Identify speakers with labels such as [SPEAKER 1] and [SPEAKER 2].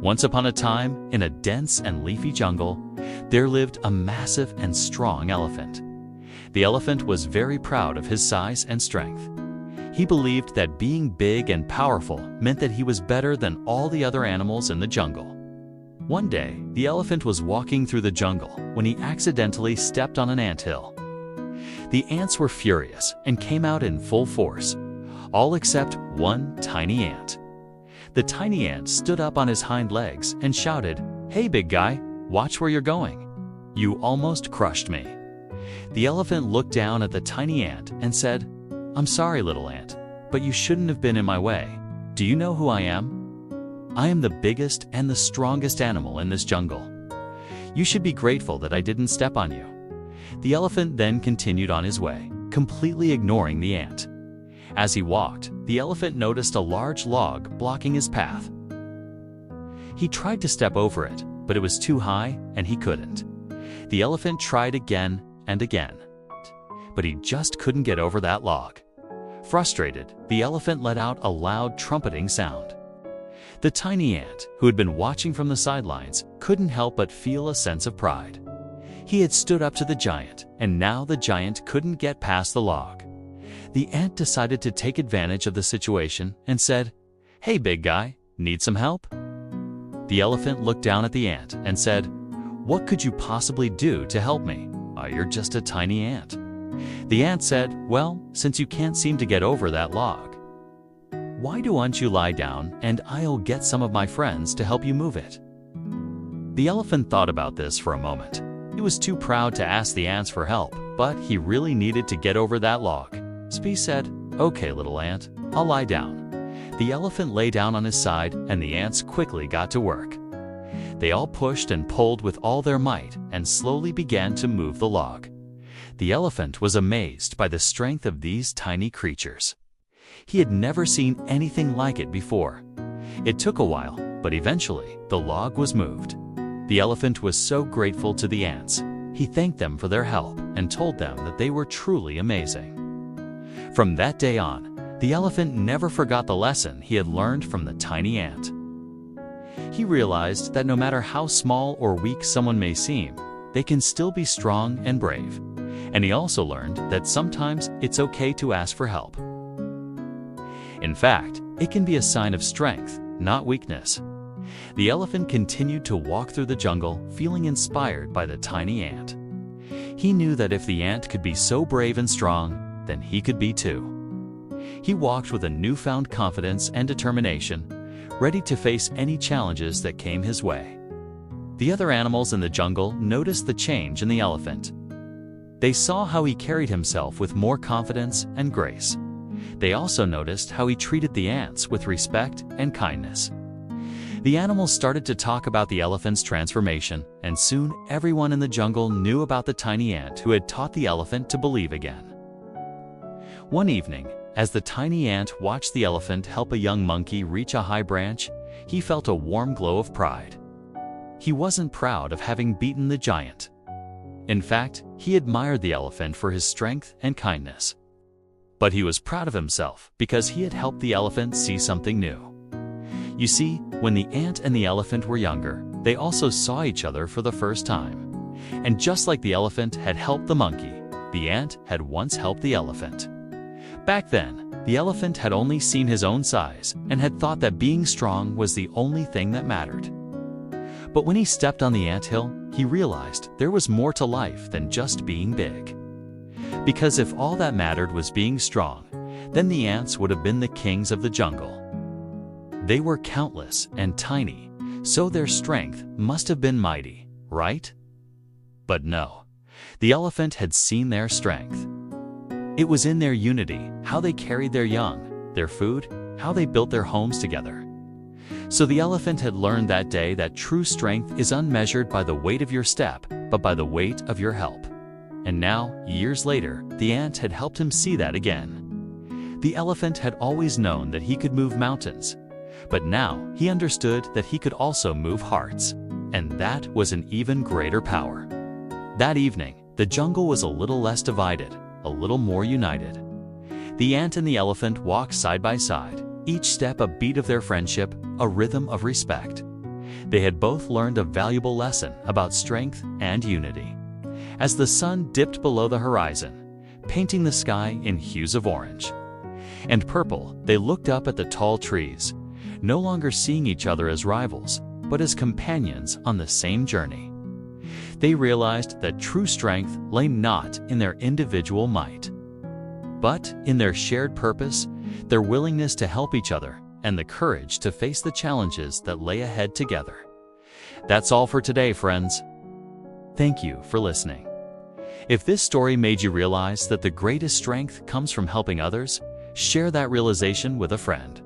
[SPEAKER 1] Once upon a time, in a dense and leafy jungle, there lived a massive and strong elephant. The elephant was very proud of his size and strength. He believed that being big and powerful meant that he was better than all the other animals in the jungle. One day, the elephant was walking through the jungle when he accidentally stepped on an anthill. The ants were furious and came out in full force, all except one tiny ant. The tiny ant stood up on his hind legs and shouted, "Hey, big guy, watch where you're going. You almost crushed me." The elephant looked down at the tiny ant and said, "I'm sorry, little ant, but you shouldn't have been in my way. Do you know who I am? I am the biggest and the strongest animal in this jungle. You should be grateful that I didn't step on you." The elephant then continued on his way, completely ignoring the ant. As he walked, the elephant noticed a large log blocking his path. He tried to step over it, but it was too high and he couldn't. The elephant tried again and again, but he just couldn't get over that log. Frustrated, the elephant let out a loud trumpeting sound. The tiny ant, who had been watching from the sidelines, couldn't help but feel a sense of pride. He had stood up to the giant, and now the giant couldn't get past the log. The ant decided to take advantage of the situation and said, "Hey, big guy, need some help?" The elephant looked down at the ant and said, "What could you possibly do to help me? You're just a tiny ant." The ant said, "Well, since you can't seem to get over that log, why don't you lie down and I'll get some of my friends to help you move it?" The elephant thought about this for a moment. He was too proud to ask the ants for help, but he really needed to get over that log. So he said, "Okay, little ant, I'll lie down." The elephant lay down on his side and the ants quickly got to work. They all pushed and pulled with all their might and slowly began to move the log. The elephant was amazed by the strength of these tiny creatures. He had never seen anything like it before. It took a while, but eventually the log was moved. The elephant was so grateful to the ants. He thanked them for their help and told them that they were truly amazing. From that day on, the elephant never forgot the lesson he had learned from the tiny ant. He realized that no matter how small or weak someone may seem, they can still be strong and brave. And he also learned that sometimes it's okay to ask for help. In fact, it can be a sign of strength, not weakness. The elephant continued to walk through the jungle, feeling inspired by the tiny ant. He knew that if the ant could be so brave and strong, then he could be too. He walked with a newfound confidence and determination, ready to face any challenges that came his way. The other animals in the jungle noticed the change in the elephant. They saw how he carried himself with more confidence and grace. They also noticed how he treated the ants with respect and kindness. The animals started to talk about the elephant's transformation, and soon everyone in the jungle knew about the tiny ant who had taught the elephant to believe again. One evening, as the tiny ant watched the elephant help a young monkey reach a high branch, he felt a warm glow of pride. He wasn't proud of having beaten the giant. In fact, he admired the elephant for his strength and kindness. But he was proud of himself because he had helped the elephant see something new. You see, when the ant and the elephant were younger, they also saw each other for the first time. And just like the elephant had helped the monkey, the ant had once helped the elephant. Back then, the elephant had only seen his own size and had thought that being strong was the only thing that mattered. But when he stepped on the anthill, he realized there was more to life than just being big. Because if all that mattered was being strong, then the ants would have been the kings of the jungle. They were countless and tiny, so their strength must have been mighty, right? But no, the elephant had seen their strength. It was in their unity, how they carried their young, their food, how they built their homes together. So the elephant had learned that day that true strength is unmeasured by the weight of your step, but by the weight of your help. And now, years later, the ant had helped him see that again. The elephant had always known that he could move mountains, but now he understood that he could also move hearts, and that was an even greater power. That evening, the jungle was a little less divided, a little more united. The ant and the elephant walked side by side, each step a beat of their friendship, a rhythm of respect. They had both learned a valuable lesson about strength and unity. As the sun dipped below the horizon, painting the sky in hues of orange and purple, they looked up at the tall trees, no longer seeing each other as rivals, but as companions on the same journey. They realized that true strength lay not in their individual might, but in their shared purpose, their willingness to help each other, and the courage to face the challenges that lay ahead together. That's all for today, friends. Thank you for listening. If this story made you realize that the greatest strength comes from helping others, share that realization with a friend.